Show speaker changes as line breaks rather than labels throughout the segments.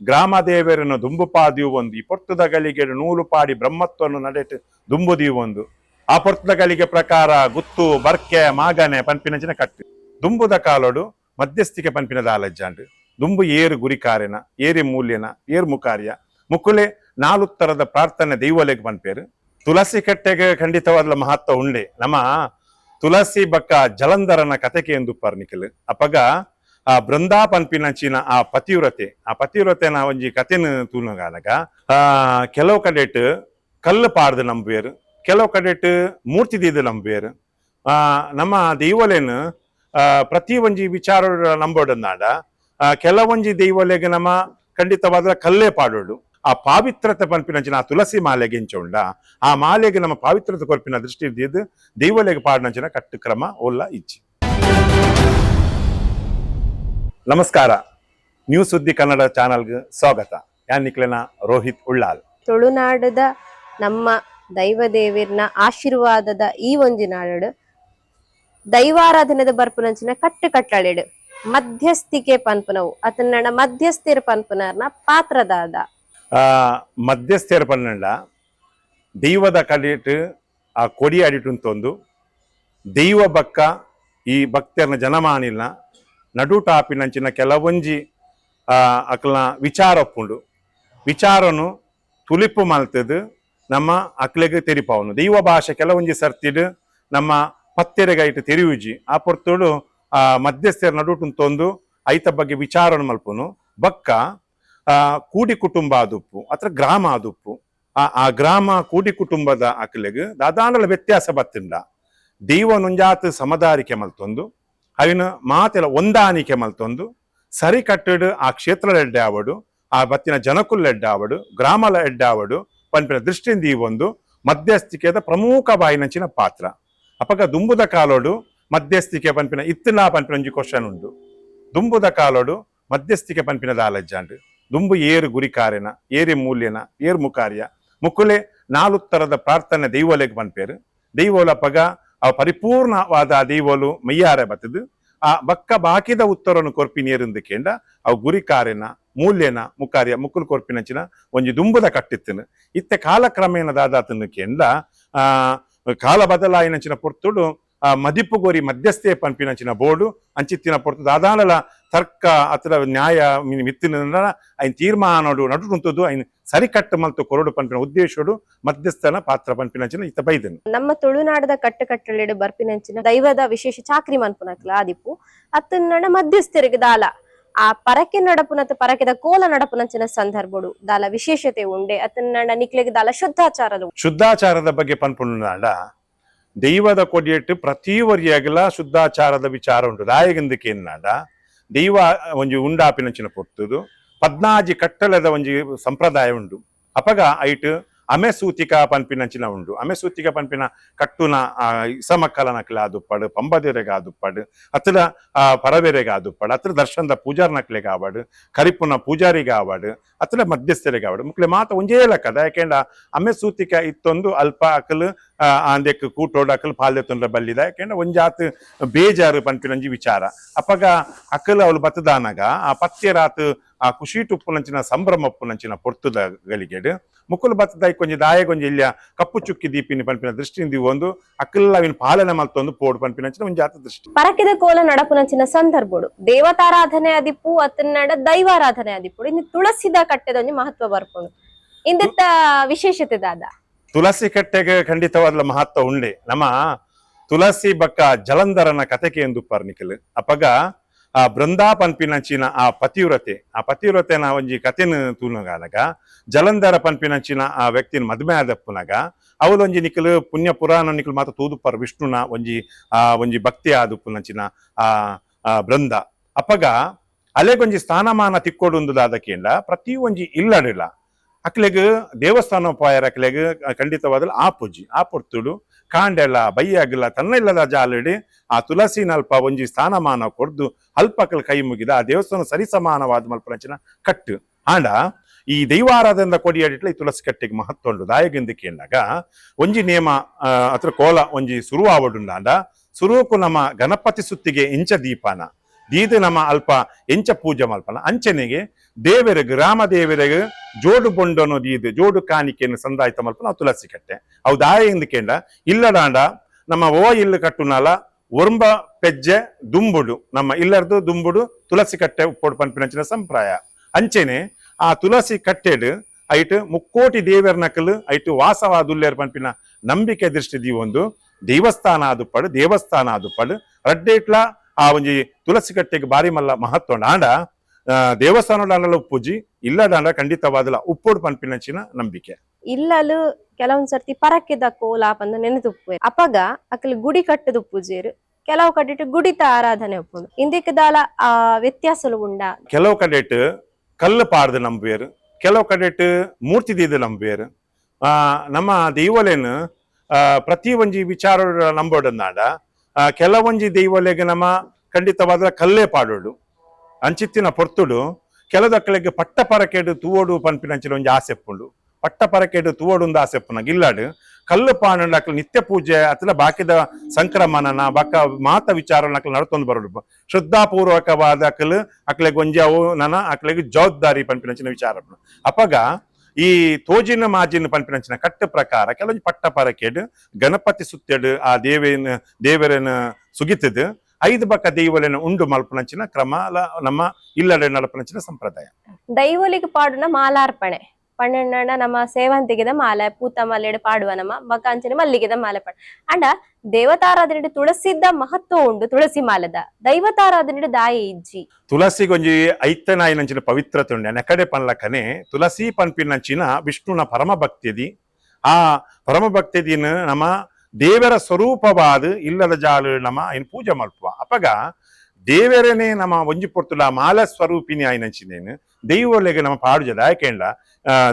ಗ್ರಾಮದೇವರನ್ನು ದುಂಬುಪಾದಿಯು ಒಂದು ಈ ಪೊರ್ತದ ಗಳಿಗೆ ನೂಲು ಪಾಡಿ ಬ್ರಹ್ಮತ್ವವನ್ನು ನಡೆಟ್ಟು ದುಂಬುದಿಯು ಒಂದು ಆ ಪೊರ್ತದ ಗಳಿಗೆ ಪ್ರಕಾರ ಗುತ್ತು ಬರ್ಕೆ ಮಾಗನೆ ಪಂಪಿನಂಚಿನ ಕಟ್ಟು ದುಂಬುದ ಕಾಲೋಡು ಮಧ್ಯಸ್ಥಿಕೆ ಪಂಪಿನ ದಾಲಜ್ಜಾಂಡು ದುಂಬು ಏರು ಗುರಿಕಾರೆನ ಏರಿ ಮೂಲ್ಯನ ಏರು ಮುಕಾರ್ಯ ಮುಕ್ಕುಲೆ ನಾಲುತ್ತರದ ಪ್ರಾರ್ಥನೆ ದೈವಲೆಗೆ ಪಂಪೇರು ತುಳಸಿ ಕಟ್ಟೆಗೆ ಖಂಡಿತವಾದ ಮಹತ್ವ ಉಂಡೆ ನಮ್ಮ ತುಳಸಿ ಬಕ್ಕ ಜಲಂಧರನ ಕತೆಗೆ ಎಂದು ಪರ್ನಿಕಲು ಅಪಗ ಆ ಬೃಂದಾ ಪನ್ಪಿನಂಚಿನ ಆ ಪತಿವ್ರತೆನ ಒಂಜಿ ಕತೆನ ತೂನಗಾನಗ ಕೆಲವು ಕಡೆಟ್ ಕಲ್ಲು ಪಾಡ್ದು ನಂಬೇರು ಕೆಲವು ಕಡೆಟ್ ಮೂರ್ತಿ ದೀದು ನಂಬೇರು ನಮ್ಮ ದೈವಲೇನು ಪ್ರತಿ ಒಂಜಿ ವಿಚಾರ ನಂಬೋಡಂದಾಂಡ ಕೆಲವೊಂಜಿ ದೈವಲೆಗೆ ನಮ್ಮ ಖಂಡಿತವಾದ ಕಲ್ಲೇ ಪಾಡೋಡು ಆ ಪಾವಿತ್ರತೆ ಪನ್ಪಿನಂಚಿನ ಆ ತುಳಸಿ ಮಾಲೆಗೆ ಎಂಚುಂಡ ಆ ಮಾಲೆಗೆ ನಮ್ಮ ಪಾವಿತ್ರತೆ ಕೊರ್ಪಿನ ದೃಷ್ಟಿ ಇದ್ದಿದ್ದು ದೈವಲೆಗೆ ಪಾಡಿನಂಚಿನ ಕಟ್ಟು ಕ್ರಮ ಒಲ್ಲ ಇಚ್ಚಿ. ನಮಸ್ಕಾರ, ನ್ಯೂಸುದ್ದಿ ಕನ್ನಡ ಚಾನಲ್ಗೆ ಸ್ವಾಗತ. ಯಾನ್ ನಿಕ್ಲೆನ ರೋಹಿತ್ ಉಳ್ಳಾಲ್.
ತುಳುನಾಡದ ನಮ್ಮ ದೈವ ದೇವಿರ್ನ ಆಶೀರ್ವಾದದ ಈ ಒಂಜಿ ನಾಡು ದೈವಾರಾಧನೆದ ಬರ್ಪುನಂಚಿನ ಕಟ್ಟು ಕಟ್ಟಳೆಡು ಮಧ್ಯಸ್ಥಿಕೆ ಪನ್ಪುನವು ಅತನ್ನ ಮಧ್ಯಸ್ಥಿರ ಪನ್ಪುನರ್ನ ಪಾತ್ರದಾದ
ಮಧ್ಯಸ್ಥಿರ ಪನ್ನಂಡ ದೈವದ ಕಡಿಟ್ ಆ ಕೊಡಿ ಅಡಿಟುಂತೊಂದು ದೈವ ಬಕ್ಕ ಈ ಭಕ್ತರ್ನ ಜನಮಾನಿಲ್ನ ನಡು ಟಾಪಿನಂಚಿನ ಕೆಲವೊಂಜಿ ಅಕ್ಲನ ವಿಚಾರ ಒಪ್ಪುಂಡು ವಿಚಾರನು ತುಲಿಪು ಮಲ್ತದು ನಮ್ಮ ಅಕ್ಲೆಗೆ ತೆರಿಪವನು ದೈವ ಭಾಷೆ ಕೆಲವೊಂಜಿ ಸರ್ತಿಡು ನಮ್ಮ ಪತ್ತೆರೆಗೈಟ್ ತೆರಿಯುಜಿ ಆ ಪೊರ್ತುಡು ಮಧ್ಯಸ್ಥರ ನಡುಟುಂತೊಂದು ಐತ ಬಗ್ಗೆ ವಿಚಾರನು ಮಲ್ಪುನು ಬಕ್ಕ ಕೂಡಿ ಕುಟುಂಬ ಆದುಪ್ಪು ಅಥವಾ ಗ್ರಾಮ ಆದುಪ್ಪು ಆ ಗ್ರಾಮ ಕೂಡಿ ಕುಟುಂಬದ ಅಕ್ಲೆಗೆ ದಾದಾಂಡಲ ವ್ಯತ್ಯಾಸ ಬತ್ತಿಂಡ ದೈವ ನುಂಜಾತ್ ಸಮದಾರಿಕೆ ಮಲ್ತೊಂದು ಅವಿನ ಮಾತೆಲ್ಲ ಹೊಂದಾಣಿಕೆ ಮಲ್ತೊಂದು ಸರಿ ಕಟ್ಟಡು ಆ ಕ್ಷೇತ್ರ ಎಡ್ಡೆ ಆವಡು ಆ ಬತ್ತಿನ ಜನಕುಲ್ ಎಡ್ಡೆ ಆವಡು ಗ್ರಾಮಲ ಎಡ್ಡೆ ಆವಡು ಪನ್ಪಿನ ದೃಷ್ಟಿಯಿಂದ ಈ ಒಂದು ಮಧ್ಯಸ್ಥಿಕೆದ ಪ್ರಮುಖ ಬಾಯಿನಂಚಿನ ಪಾತ್ರ ಅಪಗ ದುಂಬುದ ಕಾಲೋಡು ಮಧ್ಯಸ್ಥಿಕೆ ಪನ್ಪಿನ ಇತ್ತಿನ ಪನ್ಪಿನ ಒಂಜಿ ಕ್ವಶನ್ ಉಂಡು ದುಂಬುದ ಕಾಲೋಡು ಮಧ್ಯಸ್ಥಿಕೆ ಪನ್ಪಿನ ದಾಲಜ್ಜಾಂಡು ದುಂಬು ಏರು ಗುರಿಕಾರೆನ ಏರಿ ಮೂಲ್ಯನ ಏರು ಮುಕಾರ್ಯ ಮುಕ್ಕುಲೆ ನಾಲುತ್ತರದ ಪ್ರಾರ್ಥನೆ ದೈವಲೆಗೆ ಪನ್ಪೇರು ದೈವೋಲಪಗ ಅವ ಪರಿಪೂರ್ಣವಾದ ದೈವಲು ಮೈಯಾರೆ ಬತ್ತದು ಆ ಬಕ್ಕ ಬಾಕಿದ ಉತ್ತರವನ್ನು ಕೊರ್ಪಿನಿಯರಿಂದ ಕೇಂಡ ಅವು ಗುರಿಕಾರೆನ ಮೂಲ್ಯನ ಮುಕಾರ್ಯ ಮುಕ್ಕುಲು ಕೊರ್ಪಿನಂಚಿನ ಒಂಜಿ ದುಂಬುದ ಕಟ್ಟಿತ್ತನು ಇತ್ತೆ ಕಾಲಕ್ರಮೇಣ ದಾದಾತನು ಕೇಂಡ ಕಾಲ ಬದಲಾಯಿನಂಚಿನ ಪೊರ್ತುಡು ಮದಿಪ್ಪು ಗೋರಿ ಮಧ್ಯಸ್ಥೆ ಪನ್ಪಿನಂಚಿನ ಬೋರ್ಡು ಅಂಚಿತ್ತಿನ ಪೊರ್ತು ದಾದಾನಲ ತರ್ಕ ಅಥವಾ ನ್ಯಾಯ ಮಿತ್ತಿನ ಐನ್ ತೀರ್ಮಾನೋಡು ನಡುಟುಂತದ್ದು ಐನ್ ಸರಿಕಟ್ಟು ಮಲ್ತು ಕೊರಡು ಪನ್ಪಿನ ಉದ್ದೇಶೋಡು ಮಧ್ಯಸ್ಥನ ಪಾತ್ರ ಪನ್ಪಿನಂಚಿನ ಇತ್ತ ಬೈದನು.
ನಮ್ಮ ತುಳುನಾಡದ ಕಟ್ಟುಕಟ್ಟಳೆಡು ಬರ್ಪಿನಂಚಿನ ದೈವದ ವಿಶೇಷ ಚಾಕ್ರಿ ಮನ್ಪುನಕ್ಲ ಆದಿಪ್ಪು ಅತ್ತನ್ನ ಮಧ್ಯಸ್ಥರಿಗೆ ದಾಲ ಆ ಪರಕೆ ನಡಪುನತ ಪರಕೆದ ಕೋಲ ನಡಪುನಂಚಿನ ಸಂದರ್ಭಡು ದಾಲ ವಿಶೇಷತೆ ಉಂಡೆ ಅತನ್ನ ನಿಕ್ಲೆಗೆ ದಾಲ ಶುದ್ಧಾಚಾರದ ಬಗ್ಗೆ ಪನ್ಪುನಾಡ ದೈವದ ಕೊಡಿಯಟ್ಟು ಪ್ರತಿ ವರಿಯಾಗಲ ಶುದ್ಧಾಚಾರದ ವಿಚಾರ ಉಂಟು ದಾಯಗಂದಕ್ಕೆ ಎನ್ನಾಡ ದೈವ ಒಂಜಿ ಉಂಡಾಪಿನಂಚಿನ ಪೊರ್ತುದು 14 ಕಟ್ಟಲದ ಒಂಜಿ ಸಂಪ್ರದಾಯ ಉಂಡು ಅಪಗ ಐಟ್ ಅಮೆಸೂತಿಕ ಪನ್ಪಿನಂಚಿನ ಉಂಡು ಅಮೆಸೂತಿಕ ಪನ್ಪಿನ ಕಟ್ಟುನ ಇಸಮಕ್ಕಲನಕ್ಲೆ ಆದುಪ್ಪಡು ಪಂಬದಿರೆಗೆ ಆದುಪ್ಪಡು ಅತ್ರ ಪರವೆರೆಗೆ ಆದುಪ್ಪಡು ಅತ್ರ ದರ್ಶನದ ಪೂಜಾರ್ ನಕ್ಲೆಗೆ ಆವಡು ಕರಿಪುನ ಪೂಜಾರಿಗೆ ಆವಡು ಅತ್ರ ಮಧ್ಯಸ್ಥರಿಗೆ ಆವಡು ಮುಕ್ಲೆ ಮಾತ ಒಂಜೇ ಲೆಕ್ಕದ ಯಾಕೆಂಡ ಅಮೆಸೂತಿಕ ಇತ್ತೊಂದು ಅಲ್ಪ ಅಕಲು ಅಂದೆಕ್ ಕೂಟೋಡು ಅಕಲು ಪಾಲ್ಯ ತೊಂದ್ರೆ ಬಲ್ಲಿದ ಯಾಕೆಂಡ ಒಂಜಾತ್ ಬೇಜಾರು ಪನ್ಪಿನಂಜಿ ವಿಚಾರ ಅಪಗ ಅಕಲು ಅವಳು ಬತ್ತದಾನಾಗ ಆ ಪತ್ಯರಾತ್ ಆ ಖುಷಿ ಟುಪ್ಪುನಂಚಿನ ಸಂಭ್ರಮ ಉಪ್ಪುನಂಚಿನ ಪೊರ್ತುದ ಗಳಿಗೆಡು ಮುಕ್ಕುಲು ಬತ್ತದ ಕೊಂಚ ದಾಯಗೊಂಜಿ ಇಲ್ಲಿಯ ಕಪ್ಪು ಚುಕ್ಕಿ ದೀಪಿನ ಪನ್ಪಿನ ದೃಷ್ಟಿಯಿಂದ ಒಂದು ಅಕ್ಕಲ್ಲ ಅವಿನ ಪಾಲನೆ ಮಲ್ತೊಂದು ಪೋಡು ಪನ್ಪಿನಂಚಿನ ಒಂದು ಜಾತ ದೃಷ್ಟಿ ಪರಕೆದ ಕೋಲ ನಡಪುನಂಚಿನ ಸಂದರ್ಭಡು ದೇವತಾರಾಧನೆ ಆದಿಪ್ಪು ಅತನ್ನಡ ದೈವಾರಾಧನೆ ಆದಿಪ್ಪು ಇನ್ನು ತುಳಸಿದ ಕಟ್ಟೆದ ಒಂಜಿ ಮಹತ್ವ ಬರ್ಪುಂಡು ಇಂದತ್ತ ವಿಶೇಷತೆ ದಾದ
ತುಳಸಿ ಕಟ್ಟೆಗೆ ಖಂಡಿತವಾದ ಮಹತ್ವ ಉಂಡೆ ನಮ್ಮ ತುಳಸಿ ಬಕ್ಕ ಜಲಂಧರನ ಕತೆಗೆ ಎಂದು ಪರ್ನಿಕಲು ಅಪಗ ಆ ಬೃಂದಾ ಪನ್ಪಿನಂಚಿನ ಆ ಪತಿವ್ರತೆನ ಒಂಜಿ ಕತೆನ ತೂನಗಾನಗ ಜಲಂಧರ ಪನ್ಪಿನಂಚಿನ ಆ ವ್ಯಕ್ತಿನ ಮದ್ಮೆ ಆದಪ್ಪುನಗ ಅವಳು ಒಂಜಿ ನಿಕಲು ಪುಣ್ಯ ಪುರಾಣ ನಿಕಲು ಮಾತ್ರ ತೂದುಪ್ಪರ್ ವಿಷ್ಣುನ ಒಂಜಿ ಭಕ್ತಿ ಆದುಪ್ಪುನಂಚಿನ ಆ ಬೃಂದ ಅಪಗ ಅಲೆಗೊಂಜಿ ಸ್ಥಾನಮಾನ ತಿಕ್ಕೊಡುಂದಾದಕ್ಕೆಂಡ ಪ್ರತಿ ಒಂಜಿ ಇಲ್ಲಡಿಲ್ಲ ಅಕ್ಲೆಗ್ ದೇವಸ್ಥಾನ ಪಾಯರ್ ಅಕ್ಲೆಗ್ ಖಂಡಿತವಾದ ಆಪುಜಿ ಆ ಪೊರ್ತುಡು ಕಾಂಡೆಲ್ಲ ಬೈಯಾಗಿಲ್ಲ ತನ್ನ ಇಲ್ಲದ ಜಾಲಡಿ ಆ ತುಳಸಿ ನಲ್ಪ ಒಂಜಿ ಸ್ಥಾನಮಾನ ಕೊಡ್ದು ಅಲ್ಪಕಲ್ ಕೈ ಮುಗಿದ ಆ ದೇವಸ್ಥಾನ ಸರಿಸಮಾನವಾದ ಮಲ್ಪನಂಚಿನ ಕಟ್ಟು ಆಂಡ ಈ ದೈವಾರಾಧನೆದ ಕೊಡಿಯಾಡಿಟ್ಲ ಈ ತುಳಸಿ ಕಟ್ಟೆಗೆ ಮಹತ್ವ ಉಂಡು ದಾಯಗೆಂದಕ್ಕೆ ಎಂದಾಗ ಒಂಜಿ ನೇಮ ಅತ್ರ ಕೋಲ ಒಂಜಿ ಸುರು ಆವಡುಂಡ ಸುರುಕು ನಮ್ಮ ಗಣಪತಿ ಸುತ್ತಿಗೆ ಎಂಚ ದೀಪಾನ ದೀದು ನಮ್ಮ ಅಲ್ಪ ಎಂಚ ಪೂಜೆ ಮಲ್ಪನ ಅಂಚನೆಗೆ ದೇವರಿಗೆ ರಾಮ ದೇವರಿಗೆ ಜೋಡು ಬೊಂಡನು ದೀದು ಜೋಡು ಕಾಣಿಕೆಯನ್ನು ಸಂದಾಯಿತ ಮಲ್ಪನ ತುಳಸಿ ಕಟ್ಟೆ ಅವು ದಾಯ ಎಂದಕ್ಕೆಂಡ ಇಲ್ಲಡಾಂಡ ನಮ್ಮ ಓ ಇಲ್ಲು ಕಟ್ಟುನಾಲ ಒರ್ಂಬ ಪೆಜ್ಜೆ ದುಂಬುಡು ನಮ್ಮ ಇಲ್ಲರ್ದು ದುಂಬುಡು ತುಳಸಿ ಕಟ್ಟೆ ಉಪ್ಪೋಡು ಪಂಪಿನಂಚಿನ ಸಂಪ್ರಾಯ ಅಂಚೆನೆ ಆ ತುಳಸಿ ಕಟ್ಟೆಡು ಐಟ್ ಮುಕ್ಕೋಟಿ ದೇವರ ನಕಲು ಐಟ್ ವಾಸವಾದುಲ್ಲೇರ್ ಪಂಪಿನ ನಂಬಿಕೆ ದೃಷ್ಟಿ ಒಂದು ದೇವಸ್ಥಾನ ಆದುಪಡು ರಡ್ಡೇಟ್ಲ ಆ ಒಂಜಿ ತುಳಸಿ ಕಟ್ಟೆಗೆ ಬಾರಿ ಮಲ್ಲ ಮಹತ್ವ ಆಂಡ ದೇವಸ್ಥಾನ ಉಪ್ಪುಜಿ ಇಲ್ಲದಾಂಡ ಖಂಡಿತವಾದಲ ಉಪ್ಪೋಡು ಪಂಪಿನಂಚಿನ ನಂಬಿಕೆ
ಇಲ್ಲಲು ಕೆಲವೊಂದ್ ಸರ್ತಿ ಪರಕ್ಕೆದ ಕೋಲ ಪಂದ ನೆನೆದುಪ್ಪು ಅಪಗ ಅಕಲ್ ಗುಡಿ ಕಟ್ಟದು ಪೂಜೆರು ಕೆಲವು ಕಡೆಟ್ ಗುಡಿತ ಆರಾಧನೆ ಉಪ್ಪುಂಡು ಇಂದಿಕ್ ದಾಲ ಆ ವ್ಯತ್ಯಾಸಲು ಉಂಡ
ಕೆಲವು ಕಡೆಟ್ ಕಲ್ಲು ಪಾಡ್ದು ನಂಬುವೇರು ಕೆಲವು ಕಡೆಟ್ ಮೂರ್ತಿ ದೀದು ನಂಬುವೇರು ನಮ್ಮ ದೈವಲೇನು ಪ್ರತಿ ಒಂಜಿ ವಿಚಾರ ನಂಬೋಡನ್ನಾಡ ಕೆಲವೊಂಜಿ ದೈವಲೆಗೆ ನಮ್ಮ ಖಂಡಿತವಾದ ಕಲ್ಲೇ ಪಾಡೋಡು ಅಂಚಿತ್ತಿನ ಪೊರ್ತುಡು ಕೆಲದಕ್ಕಳಿಗೆ ಪಟ್ಟ ಪರಕೆಡು ತೂವೋಡು ಪನ್ಪಿನಂಚಿನ ಒಂಜಿ ಆಸೆ ಉಪ್ಪುಂಡು ಪಟ್ಟ ಪರಕೆಡು ತೂವೋಡು ಆಸೆ ಉಪ್ಪುನ ಗಿಲ್ಲಾಡು ಕಲ್ಲು ಪಾಂಡ ಅಕ್ಲು ನಿತ್ಯ ಪೂಜೆ ಅತ್ಲ ಬಾಕಿದ ಸಂಕ್ರಮಣನ ಬಕ್ಕ ಮಾತ ವಿಚಾರ ಅಕ್ಲು ನಡ್ತೊಂದು ಬರೋಡು ಶ್ರದ್ಧಾಪೂರ್ವಕವಾದ ಅಕ್ಲೆಗೆ ಒಂಜಿ ಅವು ಅಕ್ಲೆಗೆ ಜವಾಬ್ದಾರಿ ಪನ್ಪಿನಂಚಿನ ವಿಚಾರ ಅಪಗ ಈ ತೋಜಿನ ಮಾಜಿನ ಪನ್ಪಿನಂಚಿನ ಕಟ್ಟು ಪ್ರಕಾರ ಕೆಲವೊಂದು ಪಟ್ಟ ಪರಕೆಡು ಗಣಪತಿ ಸುತ್ತೆಡು ಆ ದೇವರನ್ನ ಸುಗಿತದು ಐದು ಬಕ್ಕ ದೈವಲೆನ ಉಂಡು ಮಲ್ಪನಂಚಿನ ಕ್ರಮ ನಮ್ಮ ಇಲ್ಲಡೆ ನಡಪನಂಚಿನ ಸಂಪ್ರದಾಯ
ದೈವಲಿಗೆ ಪಾಡುನ ಮಾಲಾರ್ಪಣೆ ಪಣ್ಣಣ್ಣ ನಮ್ಮ ಸೇವಂತಿಗೆದ ಮಾಲೆ ಪೂತ ಮಾಲೆಡ್ ಪಾಡುವ ನಮ್ಮ ಬಕಾಂಚನೆ ಮಲ್ಲಿಗೆದ ಮಾಲೆ ಪಾಡು ಅಂಡ ದೇವತಾರಾಧನೆ ತುಳಸಿದ ಮಹತ್ವ ಉಂಡು ತುಳಸಿ ಮಾಲದ ದೈವತಾರಾಧನೆ ದಾಯಿ ಇಜ್ಜಿ
ತುಳಸಿಗೊಂಜಿ ಐತನಾಯಿನಂಚಿನ ಪವಿತ್ರತೆ ಉಂಡೆ ನೆಕಡೆ ಪನ್ಲಕನೆ ತುಳಸಿ ಪನ್ಪಿನಂಚಿನ ವಿಷ್ಣುನ ಪರಮ ಭಕ್ತಿದಿ ಆ ಪರಮ ಭಕ್ತಿದಿನ ನಮ್ಮ ದೇವರ ಸ್ವರೂಪವಾದ ಇಲ್ಲದ ಜಾಲು ನಮ್ಮ ಏನು ಪೂಜೆ ಮಲ್ಪುವ ಅಪಗ ದೇವರನೇ ನಮ್ಮ ಒಂಜಿ ಪೊರ್ತುಲ ಮಾಲ ಸ್ವರೂಪಿನಿ ಆಯ್ನಂಚಿನೇನು ದೈವಲೆಗೆ ನಮ್ಮ ಪಾಡುಜದ ಯಾಕೆಂಡ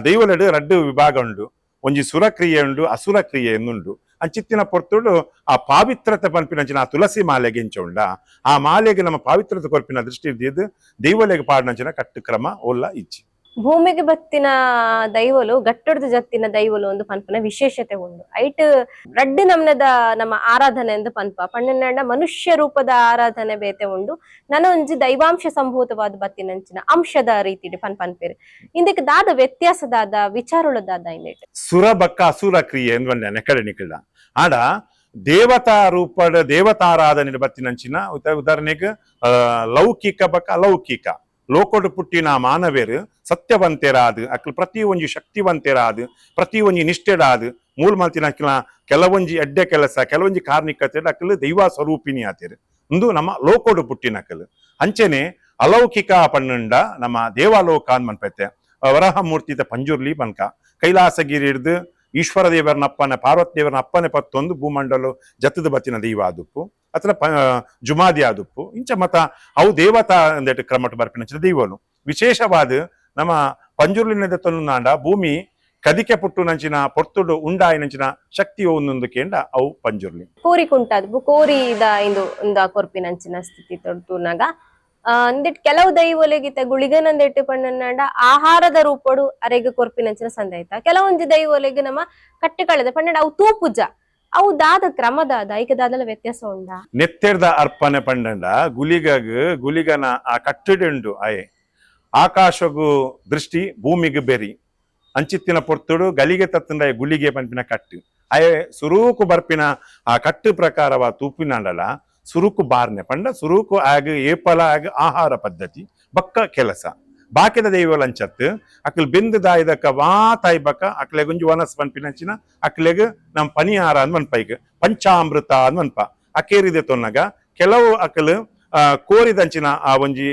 ದೈವಲೆಡು ರಡ್ಡು ವಿಭಾಗ ಉಂಡು ಒಂಜಿ ಸುರಕ್ರಿಯೆ ಉಂಡು ಅಸುರ ಕ್ರಿಯೆ ಎನ್ನುಂಡು ಅಂಚಿತ್ತಿನ ಪೊರ್ತುಡು ಆ ಪಾವಿತ್ರತೆ ಪನ್ಪಿನಂಚಿನ ಆ ತುಳಸಿ ಮಾಲೆಗೆ ಎಂಚ ಉಂಡ ಆ ಮಾಲೆಗೆ ನಮ್ಮ ಪಾವಿತ್ರತೆ ಕೊರ್ಪಿನ ದೃಷ್ಟಿ ಇದ್ದಿದ್ದು ದೈವಲೆಗೆ ಪಾಡಿನಂಚಿನ ಕಟ್ಟು ಕ್ರಮ ಒಲ್ಲ ಇಚ್ಚಿ
ಭೂಮಿಗೆ ಬತ್ತಿನ ದೈವಲು ಗಟ್ಟೊಡ್ದು ಜತ್ತಿನ ದೈವಲು ಒಂದು ಪನ್ಪನ ವಿಶೇಷತೆ ಉಂಡು ಐಟ್ ರಡ್ಡು ನಮ್ನದ ನಮ್ಮ ಆರಾಧನೆ ಎಂದು ಪನ್ಪ ಪಣ್ಣಣ್ಣ ಮನುಷ್ಯ ರೂಪದ ಆರಾಧನೆ ಬೇತೆ ಉಂಡು ನನ್ನ ಒಂಜಿ ದೈವಾಂಶ ಸಂಭೂತವಾದ ಬತ್ತಿನಂಚಿನ ಅಂಶದ ರೀತಿ ಪನ್ಪೇರು ಇಂದಕ್ಕೆ ದಾದ ವ್ಯತ್ಯಾಸದಾದ ವಿಚಾರಗಳದಾದ ಇನ್ನೇಟ್
ಸುರ ಬಕ್ಕ ಅಸುರ ಕ್ರಿಯೆ ಎಂದ್ವಂಡೆ ನೆಕಡೆ ನಿಕಳ ಆಡ ದೇವತಾ ರೂಪದ ದೇವತಾರಾಧನೆ ಬತ್ತಿನಂಚಿನ ಉದಾಹರಣೆಗೆ ಲೌಕಿಕ ಬಕ್ಕ ಅಲೌಕಿಕ ಲೋಕೋಡು ಪುಟ್ಟಿನ ಮಾನವೇರು ಸತ್ಯವಂತೆರಾದು ಅಕ್ಲು ಪ್ರತಿ ಒಂಜಿ ಶಕ್ತಿವಂತೆರಾದು ಪ್ರತಿ ಒಂಜಿ ನಿಷ್ಠೆಡಾದು ಮೂಲ ಮಲ್ತಿನ ಕೆಲವೊಂಜಿ ಎಡ್ಡೆ ಕೆಲಸ ಕೆಲವೊಂಜಿ ಕಾರ್ಣಿಕತೆ ಅಕ್ಲು ದೈವ ಸ್ವರೂಪಿಣಿ ಆತೇರು ಒಂದು ನಮ್ಮ ಲೋಕೋಡು ಪುಟ್ಟಿನಕಲು ಅಂಚೆನೆ ಅಲೌಕಿಕ ಪಣ್ಣುಂಡ ನಮ್ಮ ದೇವಾಲೋಕ ಅನ್ ಮನ್ಪೈತೆ ವರಹ ಮೂರ್ತಿದ ಪಂಜುರ್ಲಿ ಬನ್ಕ ಕೈಲಾಸಗಿರಿ ಹಿಡ್ದು ಈಶ್ವರ ದೇವರನ ಅಪ್ಪನೆ ಪಾರ್ವತಿ ದೇವರನ ಅಪ್ಪನೆ ಪತ್ತೊಂದು ಭೂಮಂಡಲು ಜತ್ತದ ಬತ್ತಿನ ದೈವ ಆದುಪ್ಪು ಅತ್ರ ಜುಮಾದಿ ಆದುಪ್ಪು ಇಂಚ ಮತ ಅವು ದೇವತಾ ಅಂದೇಟ್ ಕ್ರಮಟ್ಟು ಬರ್ಪಿನ ದೈವಲು ವಿಶೇಷವಾದ ನಮ್ಮ ಪಂಜುರ್ಲಿನ ತೊಂದಾಂಡ ಭೂಮಿ ಕದಿಕೆ ಪುಟ್ಟು ನಂಚಿನ ಪೊರ್ತುಡು ಉಂಡಾಯಿನಂಚಿನ ಶಕ್ತಿ ಒಂದೊಂದು ಕೇಂಡ ಅವು ಪಂಜುರ್ಲಿ
ಕೋರಿ ಕುಂಟದು ಕೋರಿದ ಇಂದು ಕೊರ್ಪಿನಂಚಿನ ಸ್ಥಿತಿ ತೊಡ್ತುನಾಗ ಅಂದಿಟ್ ಕೆಲವು ದೈವಲೆಗಿತ ಗುಳಿಗನಂದೆಟ್ಟು ಪಣ್ಣಣ್ಣ ಆಹಾರದ ರೂಪಡು ಅರೆಗೆ ಕೊರ್ಪಿನಂಚಿನ ಸಂದಾಯ್ತ ಕೆಲವೊಂದು ದೈವಲೆಗೆ ನಮ್ಮ ಕಟ್ಟೆ ಕಳೆದ ಪಣ್ಣಣ್ಣ ಅವು ತೂಪುಜ ಅವು ದಾದ ಕ್ರಮದ ದೈಕದಾದಲ ವ್ಯತ್ಯಾಸ ಉಂಡ
ನೆತ್ತೆರ್ದ ಅರ್ಪಣೆ ಪಂಡಂಡ ಗುಲಿಗನ ಆ ಕಟ್ಟುಡುಂಡು ಅಯೆ ಆಕಾಶಗೂ ದೃಷ್ಟಿ ಭೂಮಿಗೆ ಬೆರಿ ಅಂಚಿತ್ತಿನ ಪೊರ್ತುಡು ಗಲಿಗೆ ತತ್ತಂಡ ಗುಳಿಗೆ ಪಂಪಿನ ಕಟ್ಟು ಅಯೆ ಸುರೂಕು ಬರ್ಪಿನ ಆ ಕಟ್ಟು ಪ್ರಕಾರವ ತೂಪಿನಂಡಲ ಸುರುಕು ಬಾರ್ನೆ ಪಂಡ ಸುರುಕು ಆಗ ಏಪಲ ಆಗ ಆಹಾರ ಪದ್ಧತಿ ಬಕ್ಕ ಕೆಲಸ ಬಾಕಿದ ದೈವಲಂಚತ್ ಅಕ್ಲ್ ಬೆಂದು ದಾಯ್ದಕ್ಕ ವಾತಾಯ್ ಬಕ್ಕ ಅಕ್ಲೆಗ್ ಒಂಜಿ ವನಸ್ ಪನ್ಪಿನಂಚಿನ ಅಕ್ಲೆಗ್ ನಮ್ ಪನಿಹಾರ ಅನ್ ಮನ್ಪೈಗ್ ಪಂಚಾಮೃತ ಅನ್ ಮನ್ಪ ಅಕೇರಿದೆ ತೊನ್ನಗ ಕೆಲವು ಅಕ್ಲ್ ಕೋರಿದಂಚಿನ ಆ ಒಂಜಿ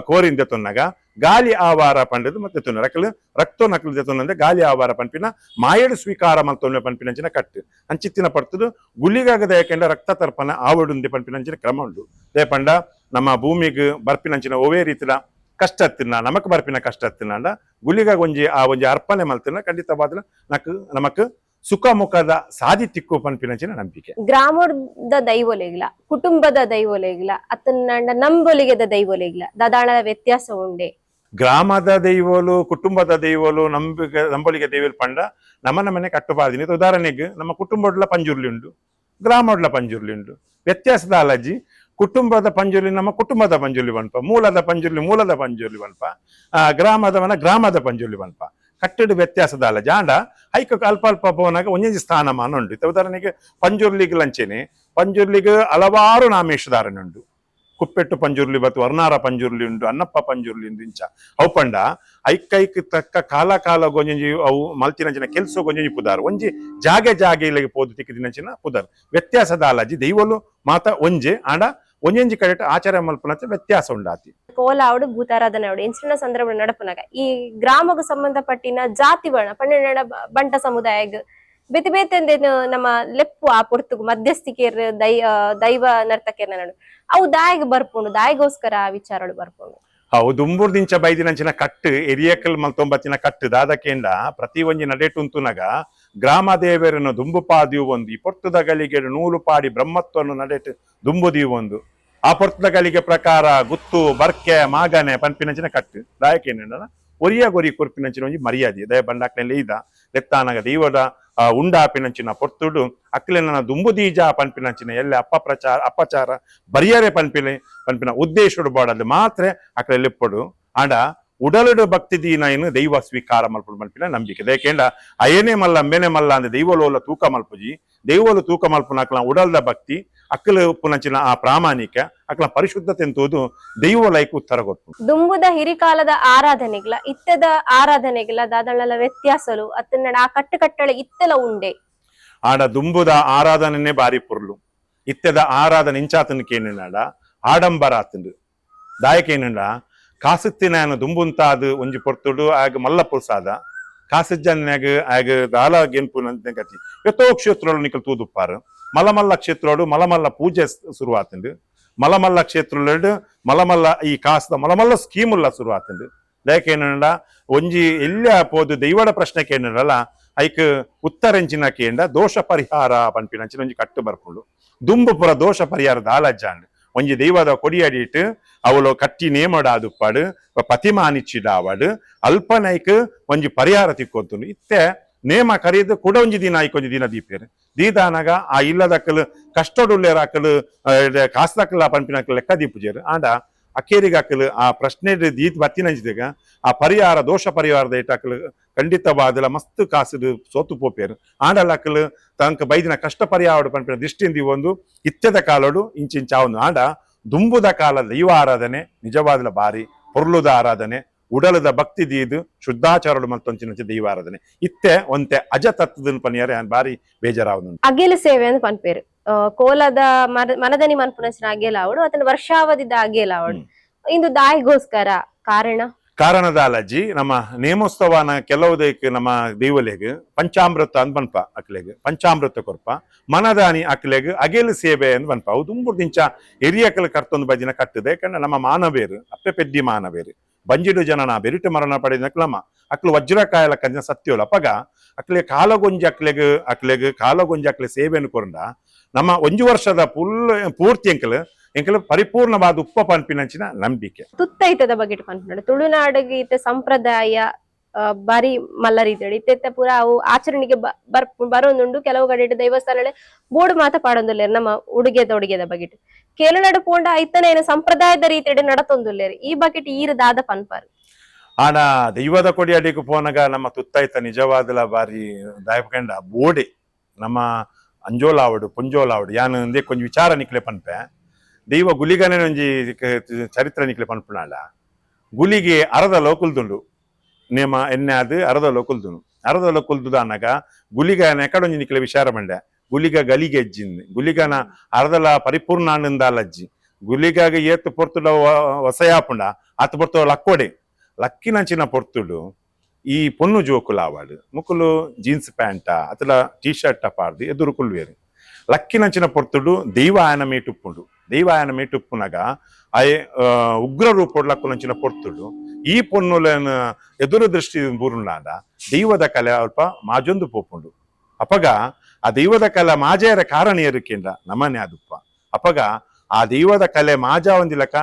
ಕೋರಿಂದ ತೊನ್ನಗ ಗಾಲಿ ಆವಾರ ಪಂಡದು ಮತ್ತೆ ತುನ ರಕಲು ರಕ್ತ ನಕಲು ದೆತೊಂದಂದೆ ಗಾಲಿ ಆವಾರ ಪಂಪಿನ ಮಾಯಡು ಸ್ವೀಕಾರ ಮಲ್ತೊಂದೆ ಪಂಪಿನಂಚಿನ ಕಟ್ಟು ಅಂಚಿತ್ತಿನ ಪಡ್ತದು ಗುಲಿಗಾಗ ದಯಕೆಂಡ ರಕ್ತ ತರ್ಪಣ ಆವಡುಂದೆ ಪಂಪಿನಂಚಿನ ಕ್ರಮ ಉಂಡು ದೇಪಂಡ ನಮ್ಮ ಭೂಮಿಗೆ ಬರ್ಪಿನಂಚಿನ ಒವೇ ರೀತಿಲ ಕಷ್ಟ ಹತ್ತಿನ ನಮಕ್ ಬರ್ಪಿನ ಕಷ್ಟ ಹತ್ತಿನ ಗುಲಿಗಾಗ ಒಂಜಿ ಅರ್ಪಣೆ ಮಲ್ತಿನ ಖಂಡಿತವಾದ ನಮಕ್ ಸುಖ ಮುಖದ ಸಾಧಿ ತಿಕ್ಕು ಪನ್ಪಿನಂಚಿನ ನಂಬಿಕೆ
ಗ್ರಾಮದ ದೈವಲೆಗ್ಲ ಕುಟುಂಬದ ದೈವಲೆಗ್ಲ ಅತನ್ನ ನಂಬೊಲಿಗೆದ ದೈವಲೆಗ್ಲ ದಾದಾಳ ವ್ಯತ್ಯಾಸ ಉಂಡೆ
ಗ್ರಾಮದ ದೈವಲು ಕುಟುಂಬದ ದೈವಲು ನಂಬೊಲಿಗೆ ದೈವಲ್ ಪಂಡ ನಮ್ಮನೆ ಕಟ್ಟುಪಾದಿನಿ ಉದಾಹರಣೆಗೆ ನಮ್ಮ ಕುಟುಂಬಡ್ಲ ಪಂಜುರ್ಲಿ ಉಂಡು ಗ್ರಾಮಡ್ಲ ಪಂಜುರ್ಲಿ ಉಂಡು ವ್ಯತ್ಯಾಸದ ಅಲಜಿ ಕುಟುಂಬದ ಪಂಜುರ್ಲಿ ನಮ್ಮ ಕುಟುಂಬದ ಪಂಜುರ್ಲಿ ಬನ್ಪ ಮೂಲದ ಪಂಜುರ್ಲಿ ಬನ್ಪ ಗ್ರಾಮದವನ ಗ್ರಾಮದ ಪಂಜುರ್ಲಿ ಬನ್ಪ ಕಟ್ಟಡ ವ್ಯತ್ಯಾಸದ ಅಲ್ಲ ಜಾಂಡ ಐಕ ಅಲ್ಪ ಅಲ್ಪ ಪೋನಾಗ ಒಂಜಿ ಸ್ಥಾನಮಾನ ಉಂಡು ಉದಾಹರಣೆಗೆ ಪಂಜುರ್ಲಿಗ್ ಲಂಚೆನೆ ಪಂಜುರ್ಲಿಗ್ ಹಲವಾರು ನಾಮೇಶಧಾರಣೆ ಉಂಡು ಕುಪ್ಪೆಟ್ಟು ಪಂಜುರ್ಲಿ ಬತ್ತು ವರ್ಣಾರ ಪಂಜುರ್ಲಿ ಉಂಡು ಅನ್ನಪ್ಪ ಪಂಜುರ್ಲಿ ಉಂಡು ಇಂಚ ಅವು ಪಂಡ ಐಕ್ ತಕ್ಕ ಕಾಲ ಗೊಂಜಿ ಅವು ಮಲ್ತಿನಂಚಿನ ಕೆಲ್ಸ ಗೊಂಜಿ ಪುದಾರ್ ಒಂಜಿ ಜಾಗೆ ಇಲ್ಲಿಗೆ ಪೋದು ತಿಕ್ಕಿದಿನಂಚಿನ ಪುದಾರ್ ವ್ಯತ್ಯಾಸದ ಅಲಜಿ ದೈವಲು ಮಾತ ಒಂಜೆ ಆಂಡ ಒಂಜಿ ಕಡೆ ಆಚಾರ ಮಲ್ಪನಂಚ ವ್ಯತ್ಯಾಸ ಉಂಡಾತಿ
ಕೋಲಾವಡು ಭೂತಾರಾಧನೆ ಅವಡು ಎಂಚಿನ ಸಂದರ್ಭ ನಡಪನಾಗ ಈ ಗ್ರಾಮಕ್ಕೆ ಸಂಬಂಧಪಟ್ಟಿನ ಜಾತಿ ವರ್ಣ ಪನ್ನೆರಡ ಬಂಟ ಸಮುದಾಯಗ್ ಬೇತೆ ಬೇತೆ ನಮ್ಮ ಲೆಪ್ಪು ಆ ಪೊರ್ತುಗು ಮಧ್ಯಸ್ಥಿಕೆರ್ ದೈವ ನರ್ತಕೇರ್ನ ನಡು ಅವು ದಾಯಿಗೆ ಬರ್ಪುಂಡು ದಾಯಿಗೋಸ್ಕರ ಆ ವಿಚಾರಗಳು ಬರ್ಪುಂಡು
ಅವು ದುಂಬುರ್ದಿಂಚ ಬೈದಿನಂಚಿನ ಕಟ್ಟು ಎರಿಯಕಲ್ ಮಲ್ತೊಂಬತ್ತಿನ ಕಟ್ಟು ದಾದಕೆಂಡ ಪ್ರತಿ ಒಂಜಿ ನಡೆಟುಂತುನಗ ಗ್ರಾಮ ದೇವರನ್ನು ದುಂಬು ಪಾದಿಯು ಒಂದು ಈ ಪೊರ್ತದ ಗಳಿಗೆ ನೂಲು ಪಾಡಿ ಬ್ರಹ್ಮತ್ವವನ್ನು ನಡೆಟ್ಟು ದುಂಬುದಿಯು ಒಂದು ಆ ಪೊರ್ತದ ಗಳಿಗೆ ಪ್ರಕಾರ ಗುತ್ತು ಬರ್ಕೆ ಮಾಗನೆ ಪನ್ಪಿನಂಚಿನ ಕಟ್ಟು ದಾಯಕೇನ ಒರಿಯ ಗೊರಿ ಕೊರ್ಪಿನಂಚಿನ ಒಂಜಿ ಮರ್ಯಾದೆ ದಯ ಬಂಡಾಕ್ಲೆಲ್ಲ ಇದ ಲೆತ್ತಾನಗ ದೈವದ ಉಂಡಾಪಿನಂಚಿನ ಪೊರ್ತುಡು ಅಕ್ಲೆನ ದುಂಬುದೀಜ ಪನ್ಪಿನಂಚಿನ ಎಲ್ಲ ಅಪಚಾರ ಬರಿಯರೆ ಪನ್ಪಿನ ಉದ್ದೇಶಡು ಬಾಡಲ್ಲಿ ಮಾತ್ರ ಅಕ್ಲೆ ಲೆಪ್ಪಡು ಆಂಡ ಉಡಲಡು ಭಕ್ತಿ ದೀನ ಏನು ದೈವ ಸ್ವೀಕಾರ ಮಲ್ಪಡು ಮಲ್ಪಿನ ನಂಬಿಕೆ ದೇಕೆಂಡ ಅಯನೇ ಮಲ್ಲ ಅಂಬೆನೆ ಮಲ್ಲ ಅಂದ್ರೆ ದೈವಲೋಲ ತೂಕ ಮಲ್ಪುಜಿ ದೈವಲು ತೂಕ ಮಲ್ಪುನ ಅಕ್ಲ ಉಡಲ್ದ ಭಕ್ತಿ ಅಕ್ಕಲು ಪುನಂಚಿನ ಆ ಪ್ರಾಮಾಣಿಕ ಅಕ್ಲ ಪರಿಶುದ್ಧತೆ ಅಂತೋದು ದೈವ ಲೈಕ್ ಉತ್ತರ ಗೊತ್ತು
ದುಂಬುದ ಹಿರಿಕಾಲದ ಆರಾಧನೆಗಳ ಇತ್ತದ ಆರಾಧನೆಗಳ ದಾದಳ ವ್ಯತ್ಯಾಸಲು ಅತ್ತನ್ನ ಆ ಕಟ್ಟಳೆ ಇತ್ತೆಲ ಉಂಡೆ
ಆಡ ದುಂಬುದ ಆರಾಧನೆ ಬಾರಿ ಪುರ್ಲು ಇತ್ತದ ಆರಾಧನೆ ಇಂಚಾತನಕ್ಕೆ ಏನೇನಾಡ ಆಡಂಬರ ಆತಂದು ದಾಯಕ ಏನೇಂಡ ಕಾಸುತ್ತಿನ ದುಂಬುಂತಾದು ಒಂಜಿ ಪೊರ್ತುಡು ಆಗ ಮಲ್ಲ ಪುಲ್ಸಾದ ಕಾಸಜ್ಜನ್ಯಾಗ ಆಗ ದಾಲ ಗೆನ್ಪು ಗತಿ ಎತ್ತೋ ಕ್ಷೇತ್ರಗಳು ನಿಕಲ್ ತೂದುಪ್ಪಾರು ಮಲಮಲ್ಲ ಕ್ಷೇತ್ರೋಡು ಮಲಮಲ್ಲ ಪೂಜೆ ಶುರು ಆತಂಡು ಮಲಮಲ್ಲ ಕ್ಷೇತ್ರಡು ಮಲಮಲ್ಲ ಈ ಕಾಸದ ಮಲಮಲ್ಲ ಸ್ಕೀಮುಲ್ಲ ಶುರು ಆತಂಡು ದಯಕ ಏನಂಡ ಒಂಜಿ ಎಲ್ಲ ಪೋದು ದೈವಡ ಪ್ರಶ್ನೆಗೆ ಏನಲ್ಲ ಐಕ್ ಉತ್ತರಂಚಿನ ಕೇಂಡ ದೋಷ ಪರಿಹಾರ ಪನ್ಪಿನಂಚಿನ ಒಂಜಿ ಕಟ್ಟು ಬರ್ಕೊಂಡು ದುಂಬು ಪುರ ದೋಷ ಪರಿಹಾರ ದಾಲಜ್ಜಾಂಡ್ ಒಂಜಿ ದೈವದ ಕೊಡಿಯಡಿಟ್ಟು ಅವಳು ಕಟ್ಟಿ ನೇಮಡಾದುಪ್ಪಾಡು ಪತಿಮಾನಿಚ್ಚಿಡಾವಡು ಅಲ್ಪನೈಕ್ ಒಂಜಿ ಪರಿಹಾರ ತಿಕ್ಕೊಂತು ಇತ್ತೆ ನೇಮ ಕರೀದು ಕೂಡ ಒಂಜಿ ದಿನ ಒಂಜಿ ದಿನ ದೀಪೇರು ದೀದಾನಾಗ ಆ ಇಲ್ಲದಕ್ಕಲು ಕಷ್ಟಡುಲ್ಲೇರಾಕಲು ಕಾಸ್ದಕ್ಕಲ ಪಂಪಿನಕ್ಕಲು ಲೆಕ್ಕ ದೀಪುಜೇರು ಆಂಡ ಅಕ್ಕೇರಿಗಾಕಲು ಆ ಪ್ರಶ್ನೆ ದೀತ್ ಬತ್ತಿನಂಜಿದಾಗ ಆ ಪರಿಹಾರ ದೋಷ ಪರಿಹಾರದ ಇಟ್ಟಾಕಲು ಖಂಡಿತವಾದಲ ಮಸ್ತ್ ಕಾಸು ಸೋತು ಪೋಪೇರು ಆಂಡಲಕ್ಕಲು ತಂಕ ಬೈದಿನ ಕಷ್ಟ ಪರಿಹಾರ ಪಂಪಿನ ದೃಷ್ಟಿಯಿಂದ ಒಂದು ಇತ್ಯದ ಕಾಲಡು ಇಂಚಿಂಚಾವನು ಆಂಡ ದುಂಬುದ ಕಾಲದ ದೈವ ಆರಾಧನೆ ನಿಜವಾದಲ ಬಾರಿ ಪೊರ್ಲುದ ಆರಾಧನೆ ಉಡಲದ ಭಕ್ತಿ ದೀದು ಶುದ್ಧಾಚಾರಡು ಮತ್ತೊಂಚಿನ ದೈವ ಆರಾಧನೆ ಇತ್ತೆ ಒಂತೆ ಅಜ ತತ್ವದ ಪನಿಯರೆ ಬಾರಿ ಬೇಜಾರಾವನು
ಅಗೆಲ ಸೇವೆ ಅಂತ ಪನ್ಪೇರು ಕೋಲದ ಮನದನಿ ಮನ್ಪುನಚಿನ ಅಗೆಲ ಅವಡು ಅತನ ವರ್ಷಾವಧಿದ ಅಗೆಲ ಅವಡು ಇಂದು ದಾಯಿಗೋಸ್ಕರ ಕಾರಣದ ಅಲಜಿ ನಮ್ಮ ನೇಮೋತ್ಸವನ ಕೆಲವುದಕ್ಕೆ ನಮ್ಮ ದೈವಲೆಗ್ ಪಂಚಾಮೃತ ಅಂತ ಬನ್ಪ ಅಕ್ಲೆಗ್ ಪಂಚಾಮೃತ ಕೊರ್ಪ ಮನದಾನಿ ಅಕ್ಲೆಗ್ ಅಗೆಲು ಸೇವೆ ಅಂತ ಬನ್ಪ ಅವು ದುಂಬುರ್ದಿಂಚ ಹಿರಿಯಕಲ್ ಕರ್ತೊಂದು ಬಜಿನ ಕಟ್ಟದೆ ಯಾಕಂದ್ರೆ ನಮ್ಮ ಮಾನವೇರು ಅಪ್ಪೆ ಪೆದ್ದಿ ಮಾನವೇರು ಬಂಜಿಡು ಜನನ ಬೆರಿಟು ಮರಣ ಪಡೆದ ನಕ್ಲಮ್ಮ ಅಕ್ಲು ವಜ್ರಕಾಯಲ ಕಂಜ ಸತ್ಯೋಲ ಅಪಗ ಅಕ್ಲೆ ಕಾಲಗೊಂಜಿ ಅಕ್ಲೆಗ್ ಕಾಲಗೊಂಜಿ ಅಕ್ಲೆ ಸೇವೆಯನ್ನು ಕೊರಂಡ ನಮ್ಮ ಒಂಜು ವರ್ಷದ ಪೂರ್ತಿ ಎಂಕಲ್ ಪರಿಪೂರ್ಣವಾದ ಉಪ್ಪ ಪನ್ಪಿನಂಚಿನ ನಂಬಿಕೆ ತುತ್ತೈತದ ಬಗ್ಗೆ ಪನ್ಪಿನ ತುಳುನಾಡಿಗೆ ಇತ್ತ ಸಂಪ್ರದಾಯ ಬಾರಿ ಮಲ್ಲ ರೀತಿ ಇತ್ತೆ ಪೂರ ಅವು ಆಚರಣೆಗೆ ಬರೋದುಂಡು ಕೆಲವು ಕಡೆ ದೇವಸ್ಥಾನ ಬೋರ್ಡ್ ಮಾತ ಪಾಡೊಂದುಲ್ಲೇರು ನಮ್ಮ ಉಡುಗೆದ ಬಗೆಟ್ ಕೇರಳಡು ಪೋಂಡ ಐತನೇನು ಸಂಪ್ರದಾಯದ ರೀತಿ ನಡತೊಂದುಲ್ಲೇರು ಈ ಬಗೆಟ್ ಈರು ದಾದ ಪನ್ಪಾರು
ಆಡ ದೈವದ ಕೊಡಿ ಅಡಿಗೆ ಪೋನಗ ನಮ್ಮ ತುತ್ತೈತ ನಿಜವಾದಲ ಬಾರಿ ದಾಯಪಕಂಡ ಬೋಡೆ ನಮ್ಮ ಅಂಜೋಲಾವಡು ಪುಂಜೋಲಾವಡು ಯಾನು ಅಂದೇ ಕೊಂಚ ವಿಚಾರ ನಿಕ್ಲೆ ಪನ್ಪೆ ದೈವ ಗುಲಿಗನೆ ಒಂಜಿ ಚರಿತ್ರೆ ನಿಕ್ಲೆ ಪನ್ಪುನಾಳ ಗುಲಿಗೆ ಅರದ ಲೋಕುಲ್ದುಂಡು ನೇಮ ಎಣ್ಣೆ ಅದು ಅರದ ಲೋಕುಲ್ದುದು ಅನ್ನಗ ಗುಲಿಗ ಎಕಡೊಂಜಿ ನಿಕ್ಲೆ ವಿಚಾರ ಮಂಡೆ ಗುಲಿಗ ಗಲಿಗೆ ಅಜ್ಜಿಂದು ಗುಲಿಗನ ಅರದಲ ಪರಿಪೂರ್ಣ ಅಜ್ಜಿ ಗುಲಿಗಾಗ ಏತ್ತು ಪೊರ್ತುಡ ಹೊಸಯಾಪುಂಡ ಅತ್ತು ಪೊರ್ತು ಲಕ್ಕೋಡೆ ಲಕ್ಕಿನಂಚಿನ ಪೊರ್ತುಡು ಈ ಪೊನ್ನು ಜೋಕುಲು ಆವಾಡು ಮುಕ್ಕುಲು ಜೀನ್ಸ್ ಪ್ಯಾಂಟ ಅತಲ ಟೀ ಶರ್ಟ್ ಪಾಡ್ದು ಎದುರು ಕುಲ್ವೇರು ಲಕ್ಕಿನಂಚಿನ ಪೊರ್ತುಡು ದೈವ ಆಯನ ಮೇಟುಪ್ಪುಂಡು ದೈವ ಆಯನ ಮೇಟುಪ್ಪುನಗ ಅಯ್ ಉಗ್ರ ರೂಪೋಡು ಲಕ್ಕುನಂಚಿನ ಪೊರ್ತುಡು ಈ ಪೊನ್ನುಲನ ಎದುರು ದೃಷ್ಟಿ ಬೂರುನಾದ ದೈವದ ಕಲೆ ಅಲ್ಪ ಮಾಜೊಂದು ಪೋಪುಂಡು ಅಪಗ ಆ ದೈವದ ಕಲೆ ಮಾಜೆಯರ ಕಾರಣ ಏರಿಕೆಂಡ ನಮನೆ ಅದುಪ್ಪ ಅಪಗ ಆ ದೈವದ ಕಲೆ ಮಾಜ ಒಂದಿಲಕ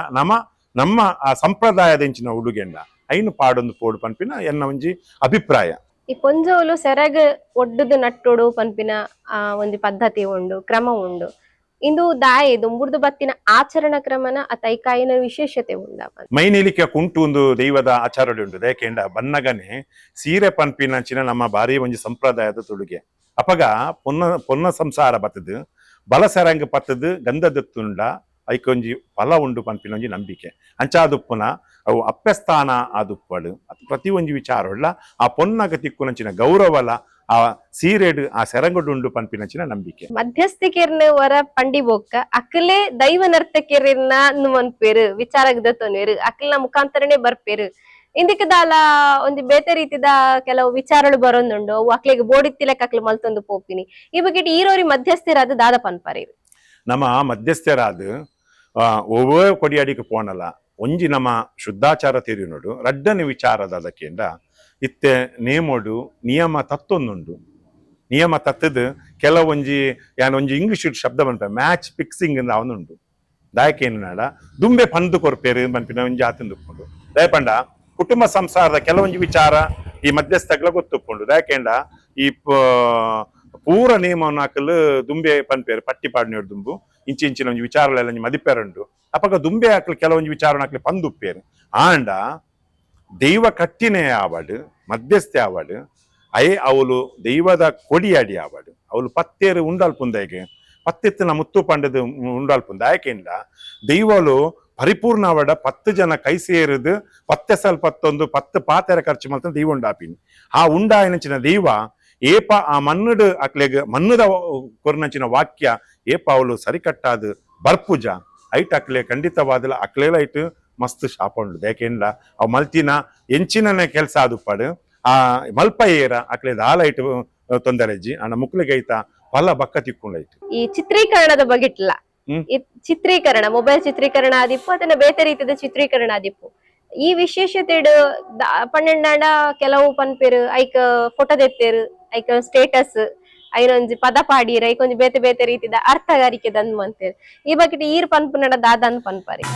ನಮ್ಮ ಆ ಸಂಪ್ರದಾಯದಿಂಚಿನ ಉಡುಗೆಂಡ ಐನು ಪಾಡೊಂದು ಪೋಡು ಪನ್ಪಿನ ಎನ್ನ ಒಂಜಿ ಅಭಿಪ್ರಾಯ.
ಈ ಪೊಂಜೋಲು ಸೆರಗ್ ಒಡ್ಡುದು ನಟ್ಟೋಡು ಪನ್ಪಿನ ಒಂದು ಪದ್ಧತಿ ಉಂಡು ಕ್ರಮ ಉಂಡು ಇಂದು ದಾಯಿ ದುಂಬುರ್ದು ಬತ್ತಿನ ಆಚರಣ ಕ್ರಮನ ಅತೈಕಾಯಿನ ವಿಶೇಷತೆ ಉಂಡ
ಮೈನಿಲಿಕೆ ಕುಂಟು ಒಂದು ದೈವದ ಆಚಾರ ಉಂಟು ದೇಕೆಂಡ ಬನ್ನಗನೆ ಸೀರೆ ಪನ್ಪಿನಂಚಿನ ನಮ್ಮ ಬಾರಿ ಒಂಜಿ ಸಂಪ್ರದಾಯದ ತುಡುಗೆ ಅಪಗ ಪೊನ್ನ ಸಂಸಾರ ಬತ್ತದು ಬಲಸರಂಗ ಪತ್ತದು ಗಂಧದತ್ತುಂಡ ಐಕೊಂಜಿ ಫಲ ಉಂಡು ಪನ್ಪಿನ ಒಂಜಿ ನಂಬಿಕೆ ಅಂಚಾದುಪ್ಪುನ ಅವು ಅಪ್ಪೆಸ್ಥಾನ ಆದುಪ್ಪಡು ಪ್ರತಿ ಒಂಜಿ ವಿಚಾರವುಳ್ಳ ಆ ಪೊನ್ನಗ ತಿಕ್ಕುನಂಚಿನ ಗೌರವಲ ಆ ಸೀರೆಡು ಆ ಸೆರಂಗುಡುಂಡು ಪನ್ಪಿನಂಚಿನ ನಂಬಿಕೆ
ಮಧ್ಯಸ್ಥಿಕೆರ್ನ ವರ ಪಂಡಿ ಬೊಕ್ಕ ಅಕ್ಲೆ ದೈವ ನರ್ತಕೆರ್ನ ಅನ್ಪೇರು ವಿಚಾರಗದ ತೊನೇರು ಅಕ್ಲ ಮುಖಾಂತರನೇ ಬರ್ಪೇರು ಇಂದಿಕ್ಕೆ ದಾಲ ಒಂದು ಬೇತೆ ರೀತಿದ ಕೆಲವು ವಿಚಾರಗಳು ಬರೋದುಂಡು ಅವು ಅಕ್ಲಿಗೆ ಬೋಡಿತ್ತಿಲಕ್ ಅಕ್ಲು ಮಲ್ತೊಂದು ಪೋಪಿನಿ ಈ ಬಗ್ಗೆ ಈರೋರಿ ಮಧ್ಯಸ್ಥರಾದ ದಾದ ಪನ್ಪಾರಿ
ನಮ್ಮ ಮಧ್ಯಸ್ಥರಾದ ಒವ್ವೇ ಕೊಡಿಯಾಡಿಗೆ ಪೋನಲ್ಲ ಒಂಜಿ ನಮ್ಮ ಶುದ್ಧಾಚಾರ ತಿರಿನೋಡು ರಡ್ಡನೆ ವಿಚಾರದ ಅದಕ್ಕೆಂಡ ಇತ್ತೆ ನೇಮೋಡು ನಿಯಮ ತತ್ತೊಂದುಂಡು ನಿಯಮ ತತ್ತದು ಕೆಲವೊಂಜಿ ಒಂಜಿ ಇಂಗ್ಲಿಷ್ ಶಬ್ದ ಬಂತ ಮ್ಯಾಚ್ ಫಿಕ್ಸಿಂಗ್ ಅಂತ ಅವನುಂಡು ದಾಯಕೇನಾಡ ದುಂಬೆ ಪಂದು ಕೊರ್ಪೇರು ಪನ್ಪಿನ ಒಂಜಿ ಆತಂದುಕೊಂಡು ದಯಪಂಡ ಕುಟುಂಬ ಸಂಸಾರದ ಕೆಲವೊಂಜಿ ವಿಚಾರ ಈ ಮಧ್ಯಸ್ಥಗಳ ಗೊತ್ತುಕೊಂಡು ದಯಕೇಂಡ ಈ ಪೂರ ನೇಮವನ್ನು ಹಾಕಲು ದುಂಬೆ ಪನ್ಪೇರು ಪಟ್ಟಿ ಪಾಡ್ನೋಡು ದುಂಬು ಇಂಚಿನ ಒಂಜಿ ವಿಚಾರಗಳೆಲ್ಲ ಮದಿಪೇರುಂಡು ಅಪಗ ದುಂಬೆ ಹಾಕಲು ಕೆಲವೊಂಜಿ ವಿಚಾರ ಹಾಕಲಿ ಪಂದುಪ್ಪೇರು ಆಂಡ ದೈವ ಕಟ್ಟಿನೇ ಆವಡು ಮಧ್ಯಸ್ಥೆ ಆವಡು ಅವಳು ದೈವದ ಕೊಡಿಯಾಡಿ ಆವಡು ಅವಳು ಪತ್ತೇರು ಉಂಡಲ್ಪುಂದೆಗೆ ಪತ್ತೆತ್ತಿನ ಮುತ್ತು ಪಂಡದು ಉಂಡಲ್ಪುಂದ ಯಾಕೆಂಡ ದೈವಲು ಪರಿಪೂರ್ಣ ಆವಡ 10 ಜನ ಕೈ ಸೇರಿದು 10 ಪತ್ತೊಂದು 10 ಪಾತೆರ ಖರ್ಚು ಮಾಡ್ತಾನೆ ದೈವ ಉಂಡಾಪಿನಿ ಆ ಉಂಡಾಯನಂಚಿನ ದೈವ ಏಪ ಆ ಮನ್ನುಡು ಅಕ್ಲೆಗ್ ಮನ್ನುದ ಕೊರ್ನಂಚಿನ ವಾಕ್ಯ ಏಪ ಅವಳು ಸರಿಕಟ್ಟಾದ ಬರ್ಪುಜ ಐಟ್ ಅಕ್ಲೆ ಖಂಡಿತವಾದಲ ಅಕ್ಲೆಲ ಐಟ್ ಮಸ್ತ್ ಶಾಪ ಉಂಡು ಯಾಕೆಂಡ ಅವ್ ಮಲ್ತಿನ ಎಂಚಿನನೆ ಕೆಲಸ ಆದುಪ್ಪಡು ಆ ಮಲ್ಪ ಏರ ಅಕ್ಲೆ ದಾಲೈಟ್ ತೊಂದರೆಜ್ಜಿ ಅಣ್ಣ ಮುಕ್ಲಿಗೈತ ಫಲ ಬಕ್ಕ ತಿಕ್ಕೊಂಡೈತು
ಈ ಚಿತ್ರೀಕರಣದ ಬಗೆಟ್ಲ ಈ ಚಿತ್ರೀಕರಣ ಮೊಬೈಲ್ ಚಿತ್ರೀಕರಣ ಆದಿಪ್ಪು ಅದನ್ನ ಬೇತೆ ರೀತಿಯ ಚಿತ್ರೀಕರಣ ಆದಿಪ್ಪು ಈ ವಿಶೇಷತೆ ಪನ್ನೆಂಡ ಕೆಲವು ಪನ್ಪೇರು ಐಕ ಫೋಟೋ ದೆತ್ತೇರು ಐಕ ಸ್ಟೇಟಸ್ ಐನೊಂಜಿ ಪದ ಪಾಡೀರ್ ಐಕೊಂಜಿ ಬೇತೆ ಬೇತೆ ರೀತಿದ ಅರ್ಥಗಾರಿಕೆ ದಂದ್ ಮಂತೇರು ಈ ಬಗ್ಗೆ ಈರ್ ಪನ್ಪುನಡ ದಾದನ್ ಪನ್ಪಾರಿ